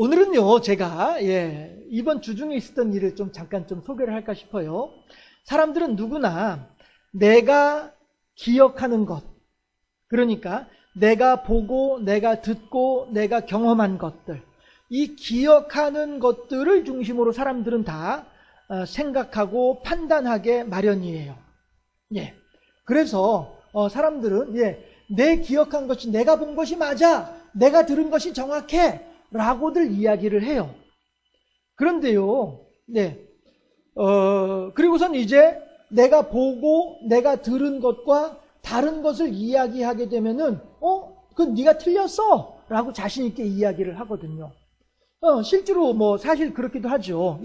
오늘은요, 제가, 이번 주 중에 있었던 일을 좀 잠깐 좀 소개를 할까 싶어요. 사람들은 누구나 내가 기억하는 것, 그러니까 내가 보고, 내가 듣고, 내가 경험한 것들, 이 기억하는 것들을 중심으로 사람들은 다 생각하고 판단하게 마련이에요. 그래서 사람들은 내 기억한 것이, 내가 본 것이 맞아, 내가 들은 것이 정확해 라고들 이야기를 해요. 그런데요, 그리고선 이제 내가 보고 내가 들은 것과 다른 것을 이야기하게 되면은 그건 네가 틀렸어 라고 자신 있게 이야기를 하거든요. 실제로 뭐 사실 그렇기도 하죠.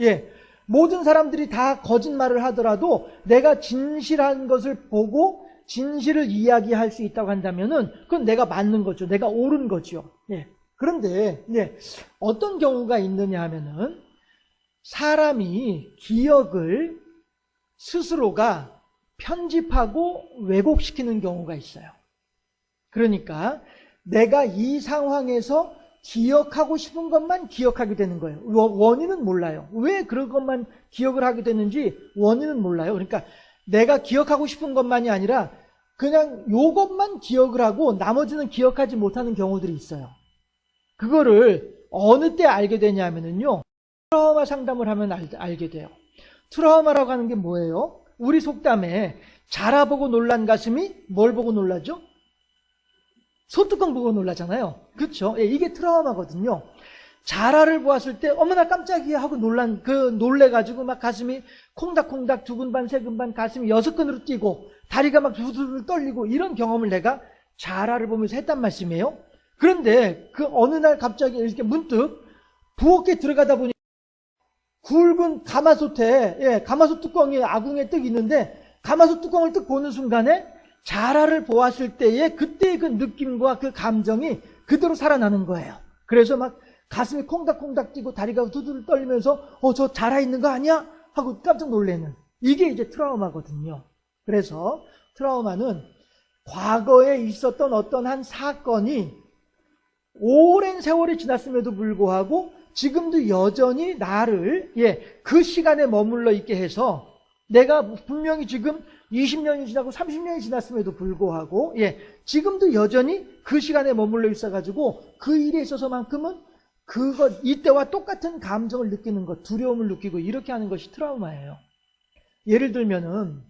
모든 사람들이 다 거짓말을 하더라도 내가 진실한 것을 보고 진실을 이야기할 수 있다고 한다면은 그건 내가 맞는 거죠. 내가 옳은 거죠. 그런데 어떤 경우가 있느냐 하면은 사람이 기억을 스스로가 편집하고 왜곡시키는 경우가 있어요. 그러니까 내가 이 상황에서 기억하고 싶은 것만 기억하게 되는 거예요. 원인은 몰라요. 왜 그런 것만 기억을 하게 되는지 원인은 몰라요. 그러니까 내가 기억하고 싶은 것만이 아니라 그냥 요것만 기억을 하고 나머지는 기억하지 못하는 경우들이 있어요. 그거를 어느 때 알게 되냐면요, 트라우마 상담을 하면 알게 돼요. 트라우마라고 하는 게 뭐예요? 우리 속담에 자라보고 놀란 가슴이 뭘 보고 놀라죠? 소뚜껑 보고 놀라잖아요. 그렇죠? 이게 트라우마거든요. 자라를 보았을 때 어머나 깜짝이야 하고 놀래가지고 막 가슴이 콩닥콩닥 두근반 세근반 가슴이 6근으로 뛰고 다리가 막 두두두 떨리고 이런 경험을 내가 자라를 보면서 했단 말씀이에요. 그런데 그 어느 날 갑자기 이렇게 문득 부엌에 들어가다 보니 굵은 가마솥에 가마솥 뚜껑이 아궁이에 떡 있는데 가마솥 뚜껑을 딱 보는 순간에 자라를 보았을 때의 그때의 그 느낌과 그 감정이 그대로 살아나는 거예요. 그래서 막 가슴이 콩닥콩닥 뛰고 다리가 두두두 떨리면서 저 자라 있는 거 아니야? 하고 깜짝 놀라는, 이게 이제 트라우마거든요. 그래서 트라우마는 과거에 있었던 어떤 한 사건이 오랜 세월이 지났음에도 불구하고 지금도 여전히 나를 그 시간에 머물러 있게 해서 내가 분명히 지금 20년이 지나고 30년이 지났음에도 불구하고 지금도 여전히 그 시간에 머물러 있어가지고 그 일에 있어서만큼은 이때와 똑같은 감정을 느끼는 것, 두려움을 느끼고 이렇게 하는 것이 트라우마예요. 예를 들면은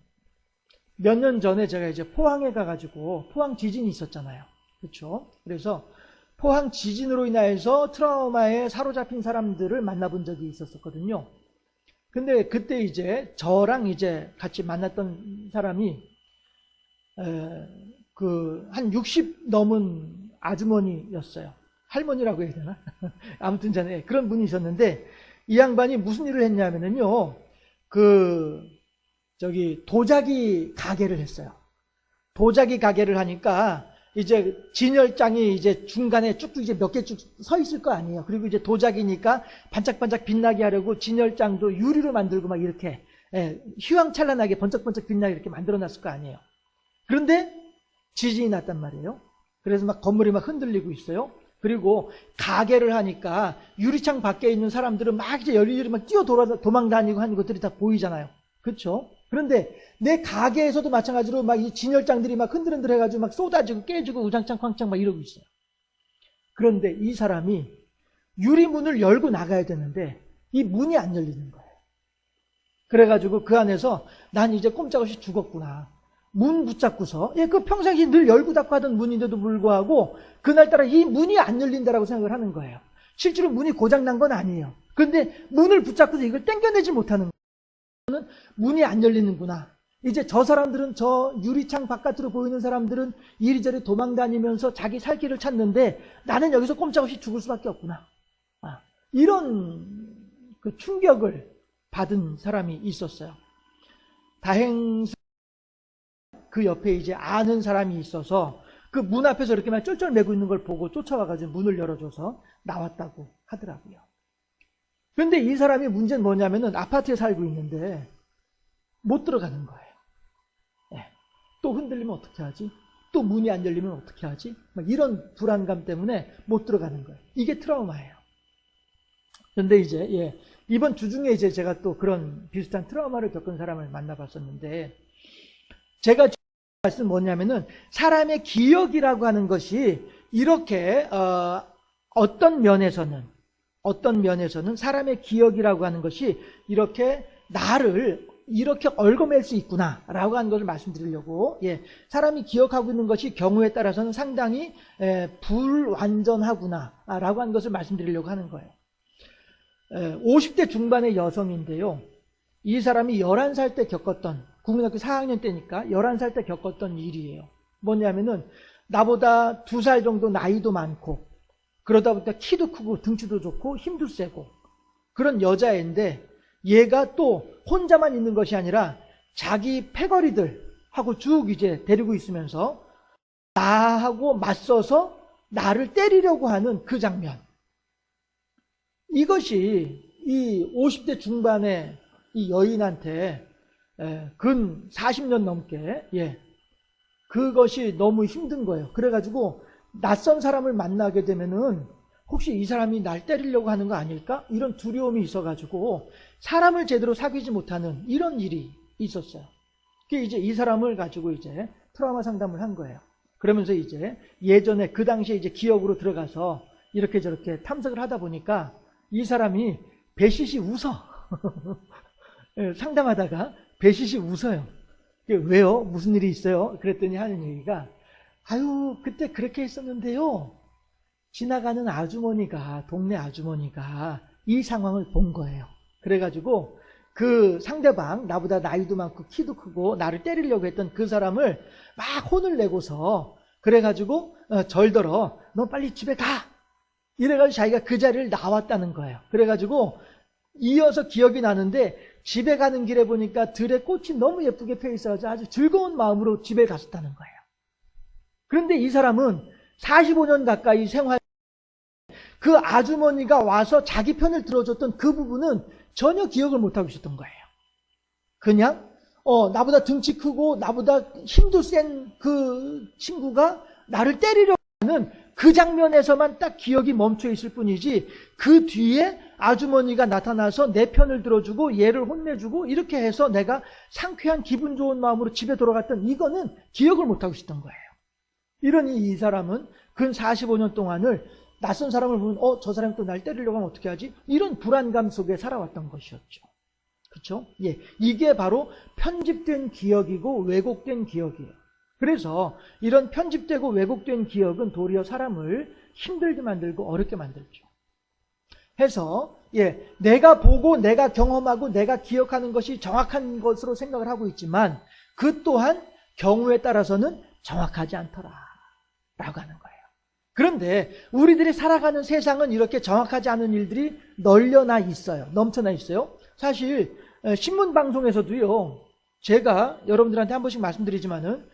몇 년 전에 제가 이제 포항에 가가지고 포항 지진이 있었잖아요. 그렇죠? 그래서 포항 지진으로 인해서 트라우마에 사로잡힌 사람들을 만나본 적이 있었거든요. 근데 그때 이제 저랑 이제 같이 만났던 사람이 한 60 넘은 아주머니였어요. 할머니라고 해야 되나? 아무튼 전에 그런 분이 있었는데 이 양반이 무슨 일을 했냐면은요, 도자기 가게를 했어요. 도자기 가게를 하니까 이제 진열장이 이제 중간에 쭉쭉 이제 몇 개 쭉 서 있을 거 아니에요. 그리고 이제 도자기니까 반짝반짝 빛나게 하려고 진열장도 유리로 만들고 막 이렇게 휘황찬란하게 번쩍번쩍 빛나게 이렇게 만들어 놨을 거 아니에요. 그런데 지진이 났단 말이에요. 그래서 막 건물이 막 흔들리고 있어요. 그리고 가게를 하니까 유리창 밖에 있는 사람들은 막 이제 열일이 막 도망다니고 하는 것들이 다 보이잖아요. 그렇죠? 그런데 내 가게에서도 마찬가지로 막 이 진열장들이 막 흔들흔들 해가지고 막 쏟아지고 깨지고 우장창 쾅창 막 이러고 있어요. 그런데 이 사람이 유리문을 열고 나가야 되는데 이 문이 안 열리는 거예요. 그래가지고 그 안에서 난 이제 꼼짝없이 죽었구나. 문 붙잡고서, 그 평상시 늘 열고 닫고 하던 문인데도 불구하고 그날따라 이 문이 안 열린다라고 생각을 하는 거예요. 실제로 문이 고장난 건 아니에요. 그런데 문을 붙잡고서 이걸 땡겨내지 못하는 거예요. 문이 안 열리는구나. 이제 저 사람들은, 저 유리창 바깥으로 보이는 사람들은 이리저리 도망다니면서 자기 살 길을 찾는데 나는 여기서 꼼짝없이 죽을 수밖에 없구나. 이런 그 충격을 받은 사람이 있었어요. 다행히 그 옆에 이제 아는 사람이 있어서 그 문 앞에서 이렇게만 쫄쫄매고 있는 걸 보고 쫓아와가지고 문을 열어줘서 나왔다고 하더라고요. 그런데 이 사람이 문제는 뭐냐면은 아파트에 살고 있는데 못 들어가는 거예요. 또 흔들리면 어떻게 하지? 또 문이 안 열리면 어떻게 하지? 막 이런 불안감 때문에 못 들어가는 거예요. 이게 트라우마예요. 그런데 이제, 예, 이번 주 중에 이제 제가 또 그런 비슷한 트라우마를 겪은 사람을 만나봤었는데, 제가 말씀 뭐냐면은, 사람의 기억이라고 하는 것이 이렇게, 어떤 면에서는 사람의 기억이라고 하는 것이 이렇게 나를 이렇게 얽어맬 수 있구나 라고 하는 것을 말씀드리려고, 예, 사람이 기억하고 있는 것이 경우에 따라서는 상당히 불완전하구나 라고 하는 것을 말씀드리려고 하는 거예요. 50대 중반의 여성인데요, 이 사람이 11살 때 겪었던, 국민학교 4학년 때니까 11살 때 겪었던 일이에요. 뭐냐면은 나보다 2살 정도 나이도 많고 그러다 보니까 키도 크고 등치도 좋고 힘도 세고 그런 여자애인데, 얘가 또 혼자만 있는 것이 아니라 자기 패거리들하고 쭉 이제 데리고 있으면서 나하고 맞서서 나를 때리려고 하는 그 장면. 이것이 이 50대 중반의 이 여인한테 근 40년 넘게, 예, 그것이 너무 힘든 거예요. 그래가지고 낯선 사람을 만나게 되면은 혹시 이 사람이 날 때리려고 하는 거 아닐까? 이런 두려움이 있어가지고 사람을 제대로 사귀지 못하는 이런 일이 있었어요. 그게 이제 이 사람을 가지고 이제 트라우마 상담을 한 거예요. 그러면서 이제 예전에 그 당시에 이제 기억으로 들어가서 이렇게 저렇게 탐색을 하다 보니까 이 사람이 배시시 웃어. 상담하다가 배시시 웃어요. 왜요? 무슨 일이 있어요? 그랬더니 하는 얘기가, 아유, 그때 그렇게 했었는데요, 지나가는 아주머니가, 동네 아주머니가 이 상황을 본 거예요. 그래가지고 그 상대방, 나보다 나이도 많고 키도 크고 나를 때리려고 했던 그 사람을 막 혼을 내고서, 그래가지고 절더러 너 빨리 집에 가, 이래가지고 자기가 그 자리를 나왔다는 거예요. 그래가지고 이어서 기억이 나는데, 집에 가는 길에 보니까 들에 꽃이 너무 예쁘게 펴 있어서 아주 즐거운 마음으로 집에 갔었다는 거예요. 그런데 이 사람은 45년 가까이 생활, 그 아주머니가 와서 자기 편을 들어줬던 그 부분은 전혀 기억을 못하고 있었던 거예요. 그냥 나보다 등치 크고 나보다 힘도 센 그 친구가 나를 때리려고 하는 그 장면에서만 딱 기억이 멈춰 있을 뿐이지, 그 뒤에 아주머니가 나타나서 내 편을 들어주고 얘를 혼내주고 이렇게 해서 내가 상쾌한 기분 좋은 마음으로 집에 돌아갔던 이거는 기억을 못하고 있었던 거예요. 이러니 이 사람은 근 45년 동안을 낯선 사람을 보면 저 사람이 또 날 때리려고 하면 어떻게 하지? 이런 불안감 속에 살아왔던 것이었죠. 그렇죠? 예, 이게 바로 편집된 기억이고 왜곡된 기억이에요. 그래서 이런 편집되고 왜곡된 기억은 도리어 사람을 힘들게 만들고 어렵게 만들죠. 해서, 예, 내가 보고 내가 경험하고 내가 기억하는 것이 정확한 것으로 생각을 하고 있지만 그 또한 경우에 따라서는 정확하지 않더라 라고 하는 거예요. 그런데 우리들이 살아가는 세상은 이렇게 정확하지 않은 일들이 널려나 있어요. 넘쳐나 있어요. 사실 신문방송에서도요, 제가 여러분들한테 한 번씩 말씀드리지만은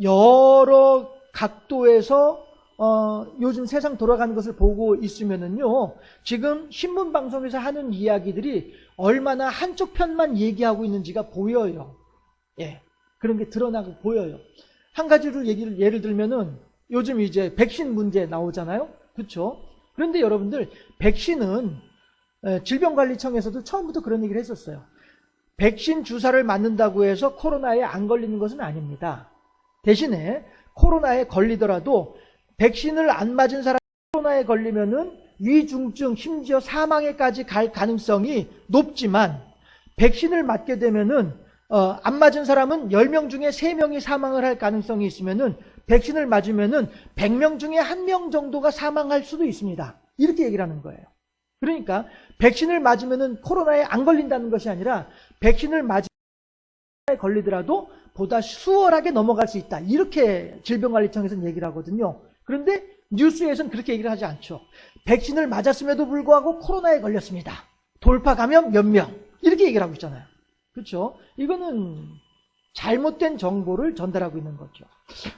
여러 각도에서 요즘 세상 돌아가는 것을 보고 있으면은요, 지금 신문방송에서 하는 이야기들이 얼마나 한쪽 편만 얘기하고 있는지가 보여요. 예, 그런 게 드러나고 보여요. 한 가지로 예를 들면은 요즘 이제 백신 문제 나오잖아요. 그렇죠? 그런데 여러분들, 백신은 질병관리청에서도 처음부터 그런 얘기를 했었어요. 백신 주사를 맞는다고 해서 코로나에 안 걸리는 것은 아닙니다. 대신에 코로나에 걸리더라도 백신을 안 맞은 사람이 코로나에 걸리면은 위중증, 심지어 사망에까지 갈 가능성이 높지만, 백신을 맞게 되면은 안 맞은 사람은 10명 중에 3명이 사망을 할 가능성이 있으면은 백신을 맞으면은 100명 중에 1명 정도가 사망할 수도 있습니다. 이렇게 얘기를 하는 거예요. 그러니까 백신을 맞으면은 코로나에 안 걸린다는 것이 아니라 백신을 맞으면 코로나에 걸리더라도 보다 수월하게 넘어갈 수 있다. 이렇게 질병관리청에서는 얘기를 하거든요. 그런데 뉴스에서는 그렇게 얘기를 하지 않죠. 백신을 맞았음에도 불구하고 코로나에 걸렸습니다. 돌파 감염 몇 명. 이렇게 얘기를 하고 있잖아요. 그렇죠? 이거는 잘못된 정보를 전달하고 있는 거죠.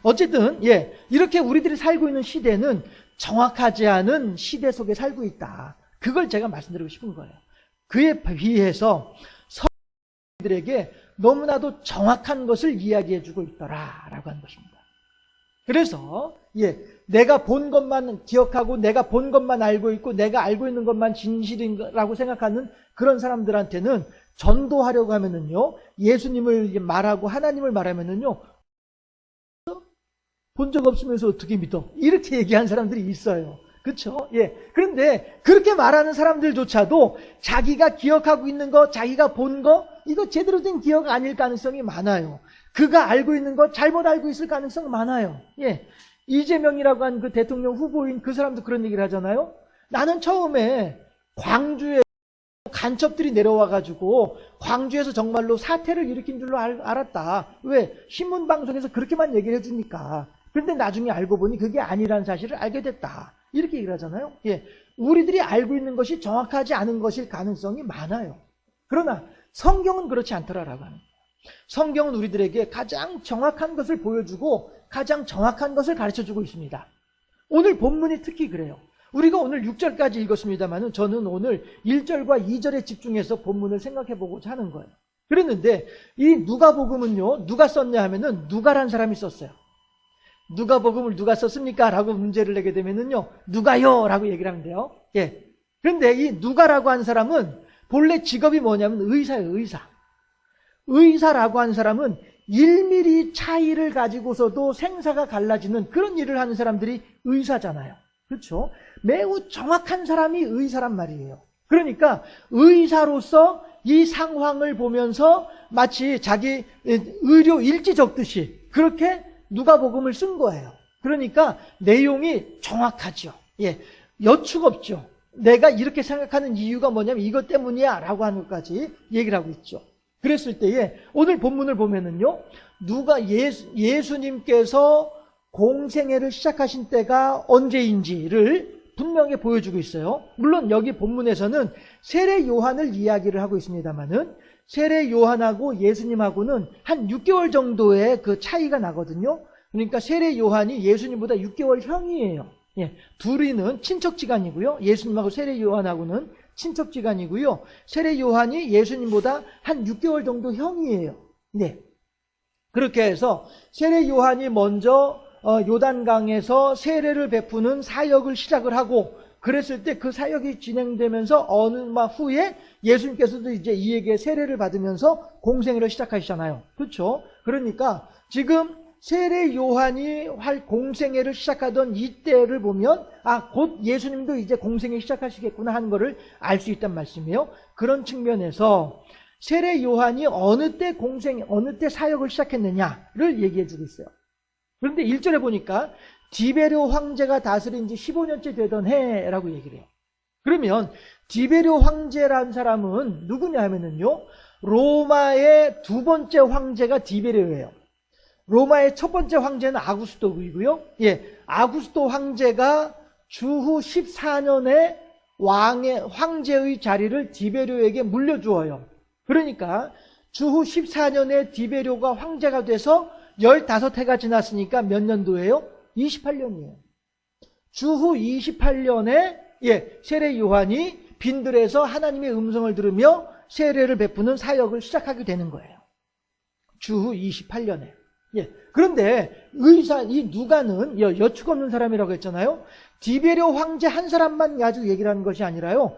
어쨌든, 예, 이렇게 우리들이 살고 있는 시대는 정확하지 않은 시대 속에 살고 있다. 그걸 제가 말씀드리고 싶은 거예요. 그에 비해서 서들에게 너무나도 정확한 것을 이야기해주고 있더라라고 하는 것입니다. 그래서, 예, 내가 본 것만 기억하고 내가 본 것만 알고 있고 내가 알고 있는 것만 진실이라고 생각하는 그런 사람들한테는 전도하려고 하면은요, 예수님을 말하고 하나님을 말하면은요, 본 적 없으면서 어떻게 믿어? 이렇게 얘기한 사람들이 있어요. 그렇죠? 예. 그런데 그렇게 말하는 사람들조차도 자기가 기억하고 있는 거, 자기가 본 거, 이거 제대로 된 기억 아닐 가능성이 많아요. 그가 알고 있는 거 잘못 알고 있을 가능성이 많아요. 예. 이재명이라고 한 그 대통령 후보인 그 사람도 그런 얘기를 하잖아요. 나는 처음에 광주에 간첩들이 내려와가지고 광주에서 정말로 사태를 일으킨 줄로 알았다. 왜? 신문방송에서 그렇게만 얘기를 해주니까. 그런데 나중에 알고 보니 그게 아니라는 사실을 알게 됐다. 이렇게 얘기를 하잖아요. 예. 우리들이 알고 있는 것이 정확하지 않은 것일 가능성이 많아요. 그러나 성경은 그렇지 않더라라고 하는 거예요. 성경은 우리들에게 가장 정확한 것을 보여주고 가장 정확한 것을 가르쳐주고 있습니다. 오늘 본문이 특히 그래요. 우리가 오늘 6절까지 읽었습니다만 저는 오늘 1절과 2절에 집중해서 본문을 생각해 보고자 하는 거예요. 그랬는데 이 누가복음은요, 누가 썼냐 하면은 누가란 사람이 썼어요. 누가복음을 누가 썼습니까? 라고 문제를 내게 되면은요, 누가요? 라고 얘기를 하면 돼요. 예. 그런데 이 누가라고 한 사람은 본래 직업이 뭐냐면 의사예요, 의사. 의사라고 한 사람은 1mm 차이를 가지고서도 생사가 갈라지는 그런 일을 하는 사람들이 의사잖아요. 그렇죠? 매우 정확한 사람이 의사란 말이에요. 그러니까 의사로서 이 상황을 보면서 마치 자기 의료 일지 적듯이 그렇게 누가복음을 쓴 거예요. 그러니까 내용이 정확하죠. 예, 여축 없죠. 내가 이렇게 생각하는 이유가 뭐냐면 이것 때문이야 라고 하는 것까지 얘기를 하고 있죠. 그랬을 때에 오늘 본문을 보면은요, 예수님께서 공생애를 시작하신 때가 언제인지를 분명히 보여주고 있어요. 물론 여기 본문에서는 세례 요한을 이야기를 하고 있습니다만은 세례 요한하고 예수님하고는 한 6개월 정도의 그 차이가 나거든요. 그러니까 세례 요한이 예수님보다 6개월 형이에요. 예, 둘이는 친척지간이고요. 예수님하고 세례 요한하고는 친척지간이고요. 세례 요한이 예수님보다 한 6개월 정도 형이에요. 네. 그렇게 해서 세례 요한이 먼저 요단강에서 세례를 베푸는 사역을 시작을 하고 그랬을 때 그 사역이 진행되면서 얼마 후에 예수님께서도 이제 이에게 세례를 받으면서 공생애를 시작하시잖아요. 그렇죠? 그러니까 지금 세례 요한이 공생애를 시작하던 이때를 보면 곧 예수님도 이제 공생애 시작하시겠구나 하는 것을 알 수 있단 말씀이에요. 그런 측면에서 세례 요한이 어느 때 사역을 시작했느냐를 얘기해 주고 있어요. 그런데 1절에 보니까 디베료 황제가 다스린 지 15년째 되던 해라고 얘기를 해요. 그러면 디베료 황제라는 사람은 누구냐 하면은요, 로마의 두 번째 황제가 디베료예요. 로마의 첫 번째 황제는 아구스토이고요. 예, 아구스토 황제가 주후 14년에 황제의 자리를 디베료에게 물려주어요. 그러니까 주후 14년에 디베료가 황제가 돼서 15해가 지났으니까 몇 년도예요? 28년이에요. 주후 28년에 세례 요한이 빈들에서 하나님의 음성을 들으며 세례를 베푸는 사역을 시작하게 되는 거예요. 주후 28년에. 그런데 이 누가는 여축 없는 사람이라고 했잖아요. 디베료 황제 한 사람만 가지고 얘기를 하는 것이 아니라요.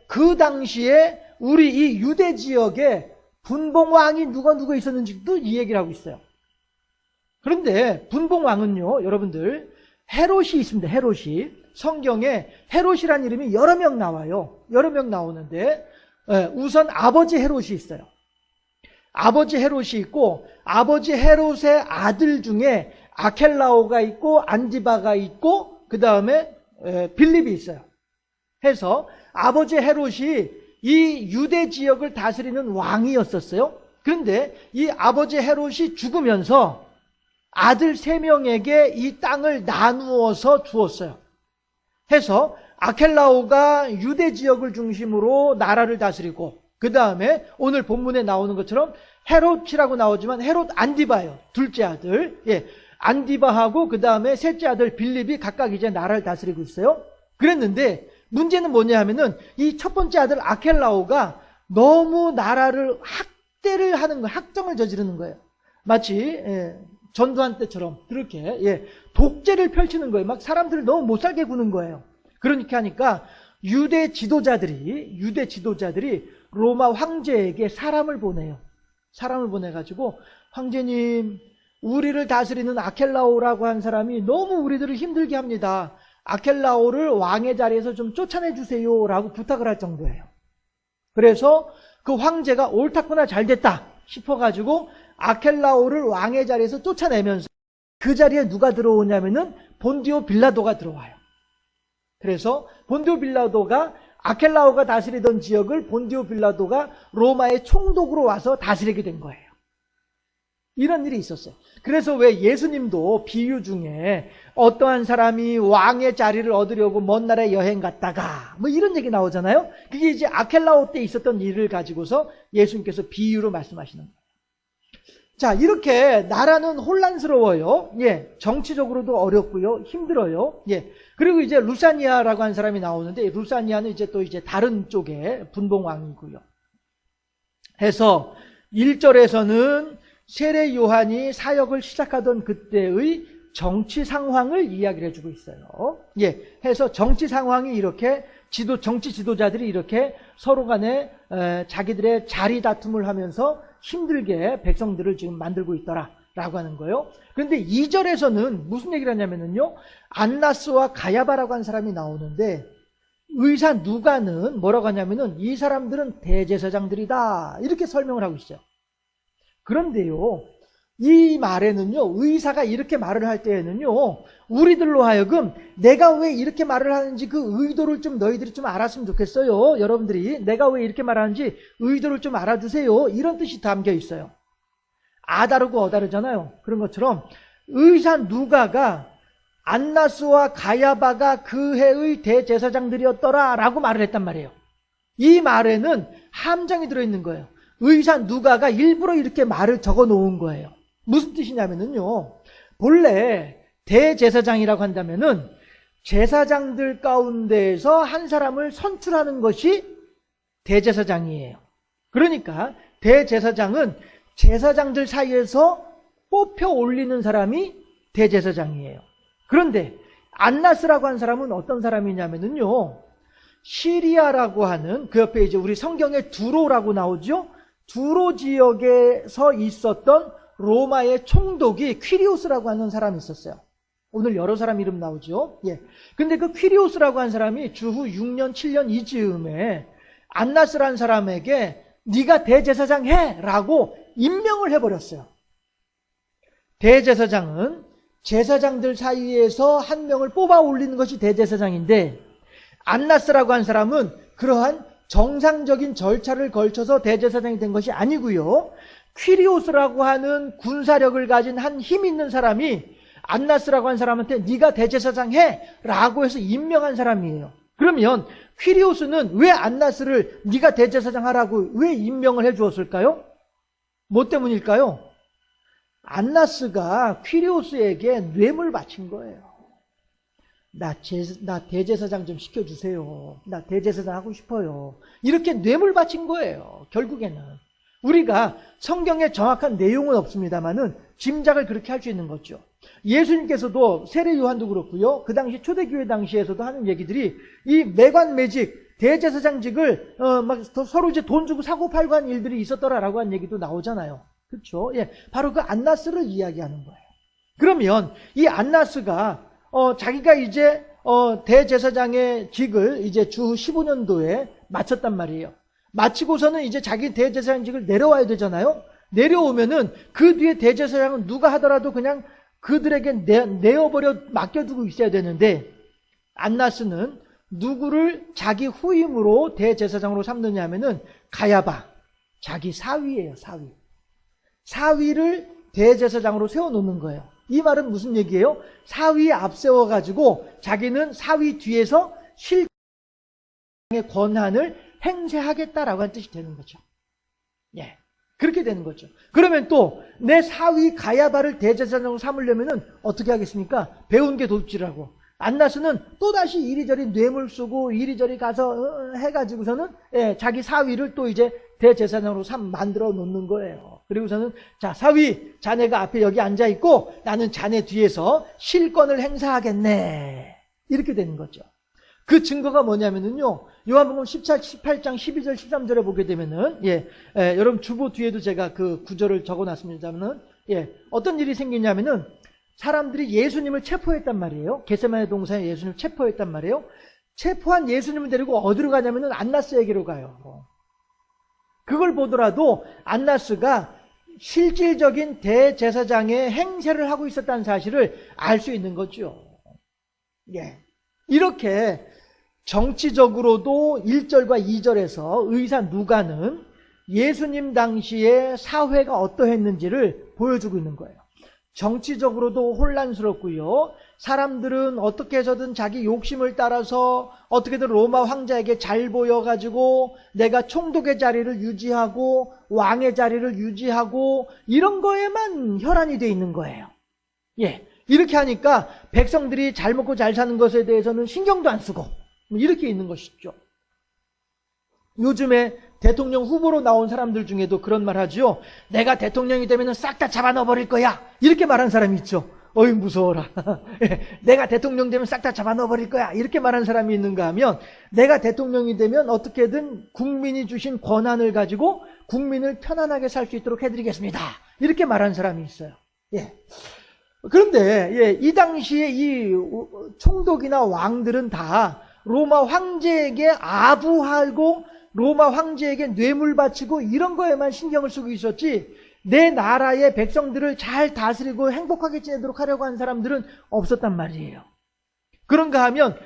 그 당시에 우리 이 유대 지역에 분봉왕이 누가 있었는지도 이 얘기를 하고 있어요. 그런데 분봉왕은요, 여러분들 헤롯이 있습니다. 헤롯이. 성경에 헤롯이라는 이름이 여러 명 나와요. 여러 명 나오는데 우선 아버지 헤롯이 있어요. 아버지 헤롯이 있고 아버지 헤롯의 아들 중에 아켈라오가 있고 안디바가 있고 그 다음에 빌립이 있어요. 해서 아버지 헤롯이 이 유대 지역을 다스리는 왕이었었어요. 그런데 이 아버지 헤롯이 죽으면서 아들 3명에게 이 땅을 나누어서 주었어요. 해서 아켈라오가 유대 지역을 중심으로 나라를 다스리고 그 다음에 오늘 본문에 나오는 것처럼 헤롯이라고 나오지만 헤롯 안디바예요. 둘째 아들. 안디바하고 그 다음에 셋째 아들 빌립이 각각 이제 나라를 다스리고 있어요. 그랬는데 문제는 뭐냐 하면은 이 첫 번째 아들 아켈라오가 너무 나라를 학대를 하는 거예요. 학정을 저지르는 거예요. 마치 전두환 때처럼 그렇게 독재를 펼치는 거예요. 막 사람들을 너무 못 살게 구는 거예요. 그러니까 하니까 유대 지도자들이 로마 황제에게 사람을 보내요. 사람을 보내가지고 황제님, 우리를 다스리는 아켈라오라고 한 사람이 너무 우리들을 힘들게 합니다. 아켈라오를 왕의 자리에서 좀 쫓아내 주세요 라고 부탁을 할 정도예요. 그래서 그 황제가 옳았구나, 잘됐다 싶어가지고 아켈라오를 왕의 자리에서 쫓아내면서 그 자리에 누가 들어오냐면은 본디오 빌라도가 들어와요. 그래서 본디오 빌라도가 아켈라오가 다스리던 지역을 본디오 빌라도가 로마의 총독으로 와서 다스리게 된 거예요. 이런 일이 있었어요. 그래서 왜 예수님도 비유 중에 어떠한 사람이 왕의 자리를 얻으려고 먼 나라에 여행 갔다가 뭐 이런 얘기 나오잖아요. 그게 이제 아켈라오 때 있었던 일을 가지고서 예수님께서 비유로 말씀하시는 거예요. 자, 이렇게 나라는 혼란스러워요. 정치적으로도 어렵고요. 힘들어요. 그리고 이제 루사니아라고 한 사람이 나오는데, 루사니아는 이제 또 이제 다른 쪽의 분봉왕이고요. 해서 1절에서는 세례 요한이 사역을 시작하던 그때의 정치 상황을 이야기를 해주고 있어요. 해서 정치 상황이 이렇게 정치 지도자들이 이렇게 서로 간에 자기들의 자리 다툼을 하면서 힘들게 백성들을 지금 만들고 있더라라고 하는 거예요. 그런데 2절에서는 무슨 얘기를 하냐면요, 안나스와 가야바라고 하는 사람이 나오는데, 의사 누가는 뭐라고 하냐면은 이 사람들은 대제사장들이다 이렇게 설명을 하고 있어요. 그런데요, 이 말에는요, 의사가 이렇게 말을 할 때에는요, 우리들로 하여금 내가 왜 이렇게 말을 하는지 그 의도를 좀 너희들이 좀 알았으면 좋겠어요. 여러분들이 내가 왜 이렇게 말하는지 의도를 좀 알아주세요. 이런 뜻이 담겨 있어요. 아다르고 어다르잖아요. 그런 것처럼 의사 누가가 안나스와 가야바가 그 해의 대제사장들이었더라 라고 말을 했단 말이에요. 이 말에는 함정이 들어있는 거예요. 의사 누가가 일부러 이렇게 말을 적어 놓은 거예요. 무슨 뜻이냐면요, 본래 대제사장이라고 한다면은 제사장들 가운데에서 한 사람을 선출하는 것이 대제사장이에요. 그러니까 대제사장은 제사장들 사이에서 뽑혀 올리는 사람이 대제사장이에요. 그런데 안나스라고 한 사람은 어떤 사람이냐면요, 시리아라고 하는 그 옆에 이제 우리 성경에 두로라고 나오죠. 두로 지역에서 있었던 로마의 총독이 퀴리오스라고 하는 사람이 있었어요. 오늘 여러 사람 이름 나오죠. 근데 그 퀴리오스라고 한 사람이 주후 6년, 7년 이즈음에 안나스라는 사람에게 네가 대제사장 해라고 임명을 해버렸어요. 대제사장은 제사장들 사이에서 한 명을 뽑아 올리는 것이 대제사장인데, 안나스라고 한 사람은 그러한 정상적인 절차를 걸쳐서 대제사장이 된 것이 아니고요, 퀴리오스라고 하는 군사력을 가진 한 힘 있는 사람이 안나스라고 한 사람한테 네가 대제사장 해라고 해서 임명한 사람이에요. 그러면 퀴리오스는 왜 안나스를 네가 대제사장 하라고 왜 임명을 해 주었을까요? 뭐 때문일까요? 안나스가 퀴리오스에게 뇌물 바친 거예요. 나 대제사장 좀 시켜주세요. 나 대제사장 하고 싶어요. 이렇게 뇌물 바친 거예요. 결국에는 우리가 성경에 정확한 내용은 없습니다만은 짐작을 그렇게 할 수 있는 거죠. 예수님께서도 세례 요한도 그렇고요, 그 당시 초대교회 당시에서도 하는 얘기들이 이 매관매직 대제사장직을 막 서로 이제 돈 주고 사고 팔고 한 일들이 있었더라라고 한 얘기도 나오잖아요. 그렇죠? 바로 그 안나스를 이야기하는 거예요. 그러면 이 안나스가 자기가 이제 대제사장의 직을 이제 주 15년도에 마쳤단 말이에요. 마치고서는 이제 자기 대제사장직을 내려와야 되잖아요. 내려오면은 그 뒤에 대제사장은 누가 하더라도 그냥 그들에게 내어버려 맡겨두고 있어야 되는데, 안나스는 누구를 자기 후임으로 대제사장으로 삼느냐 하면은 가야바, 자기 사위예요. 사위를 대제사장으로 세워놓는 거예요. 이 말은 무슨 얘기예요? 사위에 앞세워가지고 자기는 사위 뒤에서 실의 권한을 행세하겠다라고 하는 뜻이 되는 거죠. 그렇게 되는 거죠. 그러면 또 내 사위 가야바를 대제사장으로 삼으려면은 어떻게 하겠습니까? 배운 게 도둑질하고, 안나스는 또다시 이리저리 뇌물 쓰고 이리저리 가서 해가지고서는 자기 사위를 또 이제 대제사장으로 만들어 놓는 거예요. 그리고서는 자, 사위, 자네가 앞에 여기 앉아 있고 나는 자네 뒤에서 실권을 행사하겠네. 이렇게 되는 거죠. 그 증거가 뭐냐면은요, 요한복음 18장 12절 13절에 보게 되면은 여러분 주보 뒤에도 제가 그 구절을 적어놨습니다만은 어떤 일이 생기냐면은 사람들이 예수님을 체포했단 말이에요. 겟세마네 동산에 예수님을 체포했단 말이에요. 체포한 예수님을 데리고 어디로 가냐면은 안나스에게로 가요. 그걸 보더라도 안나스가 실질적인 대제사장의 행세를 하고 있었다는 사실을 알 수 있는 거죠. 이렇게 정치적으로도 1절과 2절에서 의사 누가는 예수님 당시의 사회가 어떠했는지를 보여주고 있는 거예요. 정치적으로도 혼란스럽고요. 사람들은 어떻게 해서든 자기 욕심을 따라서 어떻게든 로마 황제에게 잘 보여가지고 내가 총독의 자리를 유지하고 왕의 자리를 유지하고 이런 거에만 혈안이 돼 있는 거예요. 이렇게 하니까 백성들이 잘 먹고 잘 사는 것에 대해서는 신경도 안 쓰고 이렇게 있는 것이죠. 요즘에 대통령 후보로 나온 사람들 중에도 그런 말 하죠. 내가 대통령이 되면 싹 다 잡아 넣어버릴 거야. 이렇게 말한 사람이 있죠. 어이 무서워라. 내가 대통령 되면 싹 다 잡아 넣어버릴 거야. 이렇게 말한 사람이 있는가 하면 내가 대통령이 되면 어떻게든 국민이 주신 권한을 가지고 국민을 편안하게 살 수 있도록 해드리겠습니다. 이렇게 말한 사람이 있어요. 그런데 이 당시에 이 총독이나 왕들은 다 로마 황제에게 아부하고 로마 황제에게 뇌물 바치고 이런 거에만 신경을 쓰고 있었지 내 나라의 백성들을 잘 다스리고 행복하게 지내도록 하려고 한 사람들은 없었단 말이에요. 그런가 하면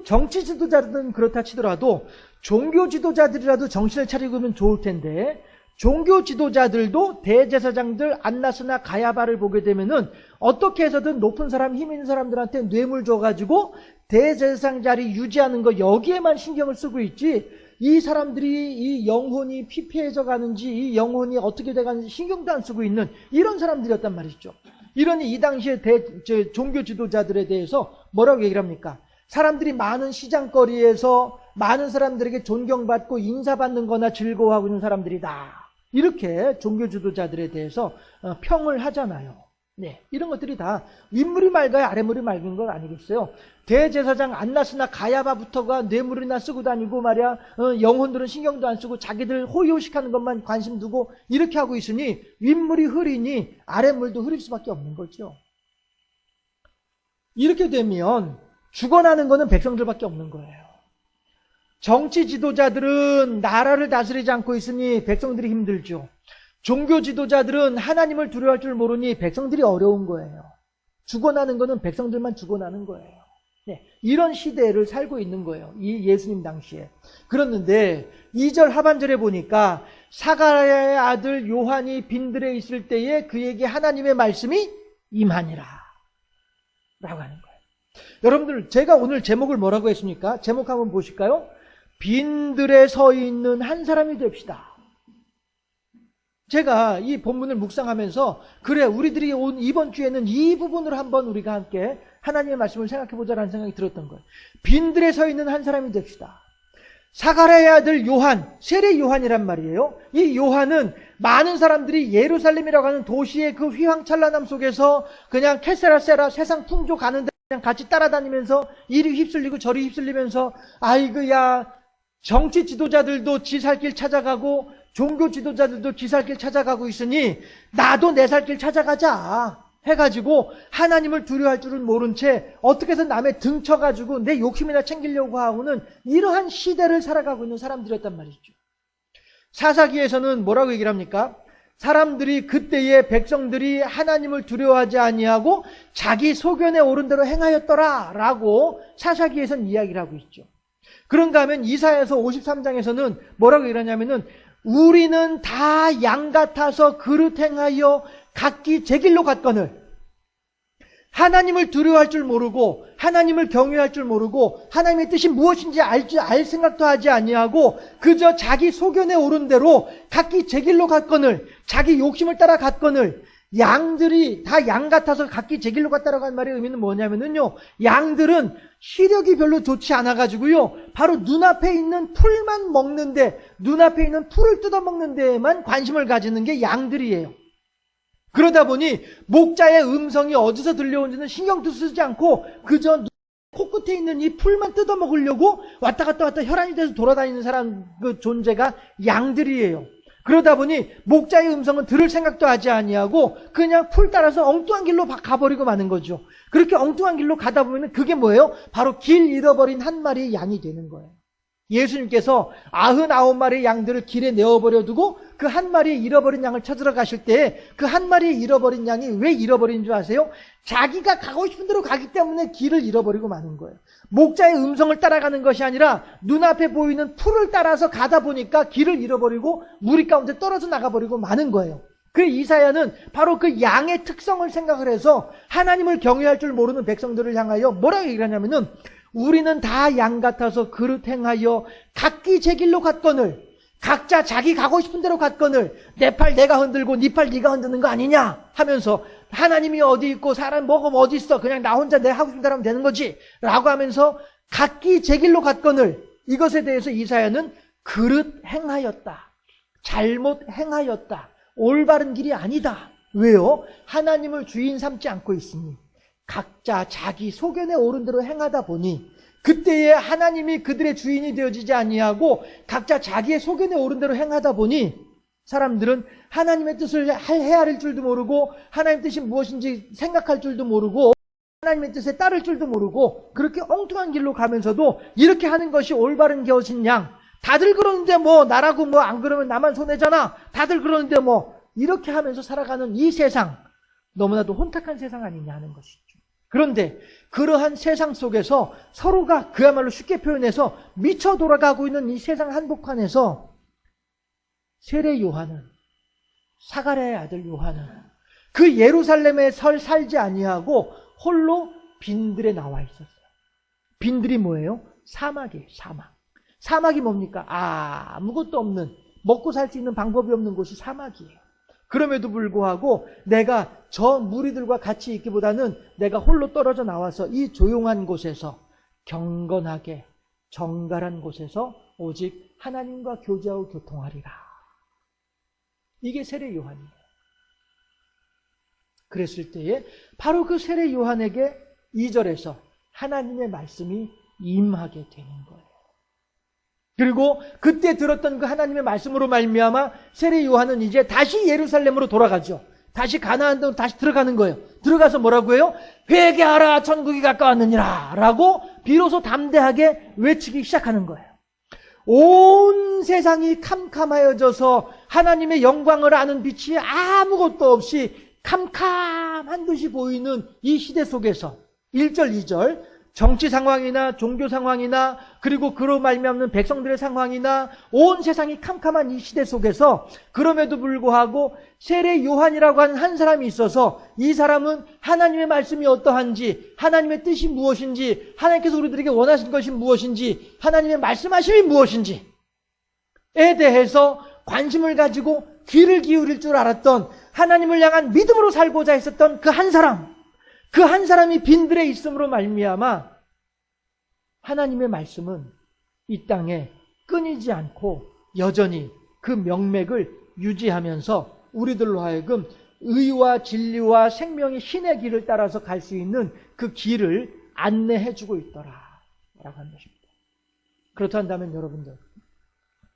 정치 지도자들은 그렇다 치더라도 종교 지도자들이라도 정신을 차리고 있으면 좋을 텐데 종교 지도자들도 대제사장들 안나스나 가야바를 보게 되면은 어떻게 해서든 높은 사람, 힘 있는 사람들한테 뇌물 줘가지고 대제사장 자리 유지하는 거 여기에만 신경을 쓰고 있지 이 사람들이 이 영혼이 피폐해져 가는지 이 영혼이 어떻게 돼가는지 신경도 안 쓰고 있는 이런 사람들이었단 말이죠. 이러니 이 당시에 종교 지도자들에 대해서 뭐라고 얘기를 합니까? 사람들이 많은 시장거리에서 많은 사람들에게 존경받고 인사받는 거나 즐거워하고 있는 사람들이다. 이렇게 종교 지도자들에 대해서 평을 하잖아요. 이런 것들이 다 윗물이 맑아야 아랫물이 맑은 건 아니겠어요? 대제사장 안나스나 가야바부터가 뇌물이나 쓰고 다니고 말이야 영혼들은 신경도 안 쓰고 자기들 호의호식하는 것만 관심 두고 이렇게 하고 있으니 윗물이 흐리니 아랫물도 흐릴 수밖에 없는 거죠. 이렇게 되면 죽어나는 거는 백성들밖에 없는 거예요. 정치 지도자들은 나라를 다스리지 않고 있으니 백성들이 힘들죠. 종교 지도자들은 하나님을 두려워할 줄 모르니 백성들이 어려운 거예요. 죽어나는 거는 백성들만 죽어나는 거예요. 이런 시대를 살고 있는 거예요. 이 예수님 당시에. 그랬는데 2절 하반절에 보니까 사가랴의 아들 요한이 빈들에 있을 때에 그에게 하나님의 말씀이 임하니라 라고 하는 거예요. 여러분들 제가 오늘 제목을 뭐라고 했습니까? 제목 한번 보실까요? 빈들에 서 있는 한 사람이 됩시다. 제가 이 본문을 묵상하면서 그래 우리들이 온 이번 주에는 이 부분을 한번 우리가 함께 하나님의 말씀을 생각해보자라는 생각이 들었던 거예요. 빈들에 서 있는 한 사람이 됩시다. 사가랴의 아들 요한, 세례 요한이란 말이에요. 이 요한은 많은 사람들이 예루살렘이라고 하는 도시의 그 휘황찬란함 속에서 그냥 캐세라세라 세상 풍조 가는데 그냥 같이 따라다니면서 이리 휩쓸리고 저리 휩쓸리면서 아이고야 정치 지도자들도 지 살 길 찾아가고 종교 지도자들도 지 살 길 찾아가고 있으니 나도 내 살 길 찾아가자 해가지고 하나님을 두려워할 줄은 모른 채 어떻게 해서 남의 등 쳐가지고 내 욕심이나 챙기려고 하고는 이러한 시대를 살아가고 있는 사람들이었단 말이죠. 사사기에서는 뭐라고 얘기를 합니까? 사람들이 그때의 백성들이 하나님을 두려워하지 아니하고 자기 소견에 오른 대로 행하였더라 라고 사사기에서는 이야기를 하고 있죠. 그런가 하면 이사야서 53장에서는 뭐라고 얘기하냐면은 우리는 다 양 같아서 그릇 행하여 각기 제 길로 갔거늘 하나님을 두려워할 줄 모르고 하나님을 경외할 줄 모르고 하나님의 뜻이 무엇인지 알 생각도 하지 아니하고 그저 자기 소견에 오른 대로 각기 제 길로 갔거늘 자기 욕심을 따라 갔거늘 양들이 다 양 같아서 각기 제 길로 갔다라고 한 말의 의미는 뭐냐면요, 양들은 시력이 별로 좋지 않아가지고요, 바로 눈앞에 있는 풀만 먹는데, 눈앞에 있는 풀을 뜯어먹는 데에만 관심을 가지는 게 양들이에요. 그러다 보니 목자의 음성이 어디서 들려오는지는 신경도 쓰지 않고 그저 코끝에 있는 이 풀만 뜯어먹으려고 왔다 갔다 혈안이 돼서 돌아다니는 사람, 그 존재가 양들이에요. 그러다 보니 목자의 음성은 들을 생각도 하지 아니하고 그냥 풀 따라서 엉뚱한 길로 가버리고 마는 거죠. 그렇게 엉뚱한 길로 가다 보면 그게 뭐예요? 바로 길 잃어버린 한 마리의 양이 되는 거예요. 예수님께서 99마리의 양들을 길에 내어버려 두고 그 한 마리의 잃어버린 양을 찾으러 가실 때 그 한 마리의 잃어버린 양이 왜 잃어버린 줄 아세요? 자기가 가고 싶은 대로 가기 때문에 길을 잃어버리고 마는 거예요. 목자의 음성을 따라가는 것이 아니라 눈앞에 보이는 풀을 따라서 가다 보니까 길을 잃어버리고 무리 가운데 떨어져 나가버리고 마는 거예요. 그 이사야는 바로 그 양의 특성을 생각을 해서 하나님을 경외할 줄 모르는 백성들을 향하여 뭐라고 얘기를 하냐면은, 우리는 다 양 같아서 그릇 행하여 각기 제 길로 갔거늘, 각자 자기 가고 싶은 대로 갔거늘, 내 팔 내가 흔들고 네 팔 네가 흔드는 거 아니냐 하면서, 하나님이 어디 있고 사람 뭐가 어디 있어, 그냥 나 혼자 내 하고 싶은 대로 하면 되는 거지 라고 하면서 각기 제 길로 갔거늘, 이것에 대해서 이사야는 그릇 행하였다, 잘못 행하였다, 올바른 길이 아니다. 왜요? 하나님을 주인 삼지 않고 있으니, 각자 자기 소견에 오른 대로 행하다 보니 그때에 하나님이 그들의 주인이 되어지지 아니하고 각자 자기의 소견에 오른 대로 행하다 보니 사람들은 하나님의 뜻을 헤아릴 줄도 모르고 하나님의 뜻이 무엇인지 생각할 줄도 모르고 하나님의 뜻에 따를 줄도 모르고 그렇게 엉뚱한 길로 가면서도 이렇게 하는 것이 올바른 것인 양, 다들 그러는데 뭐 나라고 뭐 안 그러면 나만 손해잖아, 다들 그러는데 뭐, 이렇게 하면서 살아가는 이 세상, 너무나도 혼탁한 세상 아니냐 하는 것이죠. 그런데 그러한 세상 속에서 서로가 그야말로 쉽게 표현해서 미쳐 돌아가고 있는 이 세상 한복판에서 세례 요한은, 사가랴의 아들 요한은 그 예루살렘에 살지 아니하고 홀로 빈들에 나와 있었어요. 빈들이 뭐예요? 사막이에요. 사막이 뭡니까? 아무것도 없는, 먹고 살 수 있는 방법이 없는 곳이 사막이에요. 그럼에도 불구하고 내가 저 무리들과 같이 있기보다는 내가 홀로 떨어져 나와서 이 조용한 곳에서, 경건하게 정갈한 곳에서 오직 하나님과 교제하고 교통하리라. 이게 세례 요한이에요. 그랬을 때에 바로 그 세례 요한에게 2절에서 하나님의 말씀이 임하게 되는 거예요. 그리고 그때 들었던 그 하나님의 말씀으로 말미암아 세례 요한은 이제 다시 예루살렘으로 돌아가죠. 다시 가나안 땅으로 다시 들어가는 거예요. 들어가서 뭐라고 해요? 회개하라, 천국이 가까웠느니라 라고 비로소 담대하게 외치기 시작하는 거예요. 온 세상이 캄캄하여져서 하나님의 영광을 아는 빛이 아무것도 없이 캄캄한 듯이 보이는 이 시대 속에서 1절, 2절, 정치 상황이나 종교 상황이나 그리고 그로 말미암는 백성들의 상황이나 온 세상이 캄캄한 이 시대 속에서 그럼에도 불구하고 세례 요한이라고 하는 한 사람이 있어서, 이 사람은 하나님의 말씀이 어떠한지, 하나님의 뜻이 무엇인지, 하나님께서 우리들에게 원하신 것이 무엇인지, 하나님의 말씀하심이 무엇인지에 대해서 관심을 가지고 귀를 기울일 줄 알았던, 하나님을 향한 믿음으로 살고자 했었던 그 한 사람, 그 한 사람이 빈들에 있음으로 말미암아 하나님의 말씀은 이 땅에 끊이지 않고 여전히 그 명맥을 유지하면서 우리들로 하여금 의와 진리와 생명의 신의 길을 따라서 갈 수 있는 그 길을 안내해주고 있더라 라고 하는 것입니다. 그렇다면 여러분들,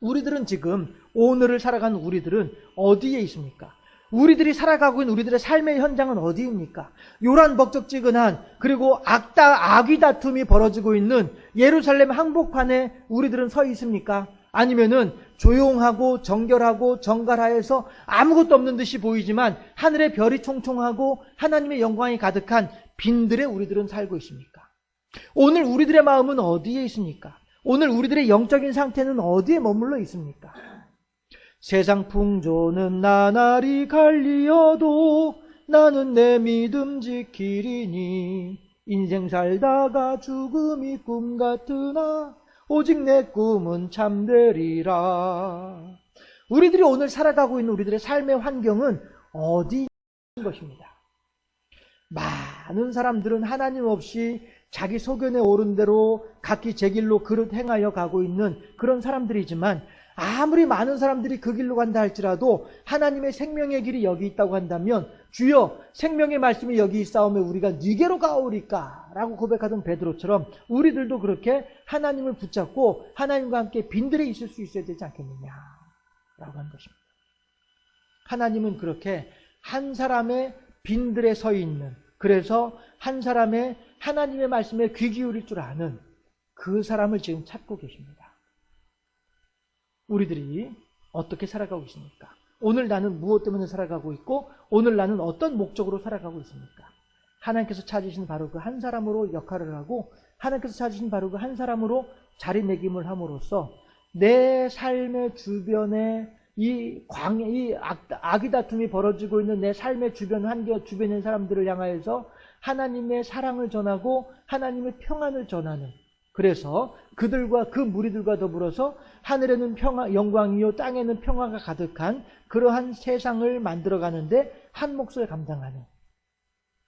우리들은 지금 오늘을 살아가는 우리들은 어디에 있습니까? 우리들이 살아가고 있는 우리들의 삶의 현장은 어디입니까? 요란벅적지근한, 그리고 악의 다툼이 벌어지고 있는 예루살렘 한복판에 우리들은 서 있습니까? 아니면은 조용하고 정결하고 정갈하여서 아무것도 없는 듯이 보이지만 하늘의 별이 총총하고 하나님의 영광이 가득한 빈들에 우리들은 살고 있습니까? 오늘 우리들의 마음은 어디에 있습니까? 오늘 우리들의 영적인 상태는 어디에 머물러 있습니까? 세상 풍조는 나날이 갈리어도 나는 내 믿음 지키리니, 인생 살다가 죽음이 꿈 같으나 오직 내 꿈은 참되리라. 우리들이 오늘 살아가고 있는 우리들의 삶의 환경은 어디 것입니다. 많은 사람들은 하나님 없이 자기 소견에 오른 대로 각기 제 길로 그릇 행하여 가고 있는 그런 사람들이지만, 아무리 많은 사람들이 그 길로 간다 할지라도 하나님의 생명의 길이 여기 있다고 한다면, 주여 생명의 말씀이 여기 있사오며 우리가 네게로 가오리까 라고 고백하던 베드로처럼 우리들도 그렇게 하나님을 붙잡고 하나님과 함께 빈들에 있을 수 있어야 되지 않겠느냐 라고 하는 것입니다. 하나님은 그렇게 한 사람의 빈들에 서 있는, 그래서 한 사람의 하나님의 말씀에 귀 기울일 줄 아는 그 사람을 지금 찾고 계십니다. 우리들이 어떻게 살아가고 있습니까? 오늘 나는 무엇 때문에 살아가고 있고 오늘 나는 어떤 목적으로 살아가고 있습니까? 하나님께서 찾으신 바로 그 한 사람으로 역할을 하고 하나님께서 찾으신 바로 그 한 사람으로 자리매김을 함으로써 내 삶의 주변에 이 악의 다툼이 벌어지고 있는 내 삶의 주변 환경, 주변에 있는 사람들을 향하여서 하나님의 사랑을 전하고 하나님의 평안을 전하는, 그래서 그들과 그 무리들과 더불어서 하늘에는 평화, 영광이요 땅에는 평화가 가득한 그러한 세상을 만들어가는데 한 몫을 감당하는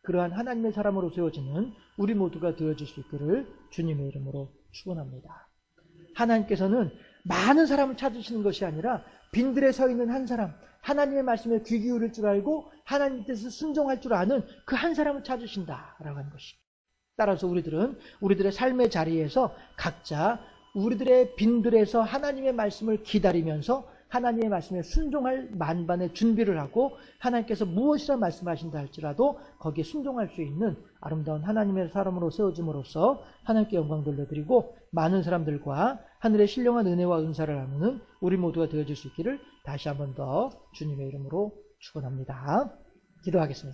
그러한 하나님의 사람으로 세워지는 우리 모두가 되어질 수 있기를 주님의 이름으로 축원합니다. 하나님께서는 많은 사람을 찾으시는 것이 아니라 빈들에 서 있는 한 사람, 하나님의 말씀에 귀 기울일 줄 알고 하나님 뜻을 순종할 줄 아는 그 한 사람을 찾으신다라고 하는 것입니다. 따라서 우리들은 우리들의 삶의 자리에서 각자 우리들의 빈들에서 하나님의 말씀을 기다리면서 하나님의 말씀에 순종할 만반의 준비를 하고 하나님께서 무엇이라 말씀하신다 할지라도 거기에 순종할 수 있는 아름다운 하나님의 사람으로 세워짐으로써 하나님께 영광 돌려드리고 많은 사람들과 하늘의 신령한 은혜와 은사를 나누는 우리 모두가 되어질 수 있기를 다시 한 번 더 주님의 이름으로 축원합니다. 기도하겠습니다.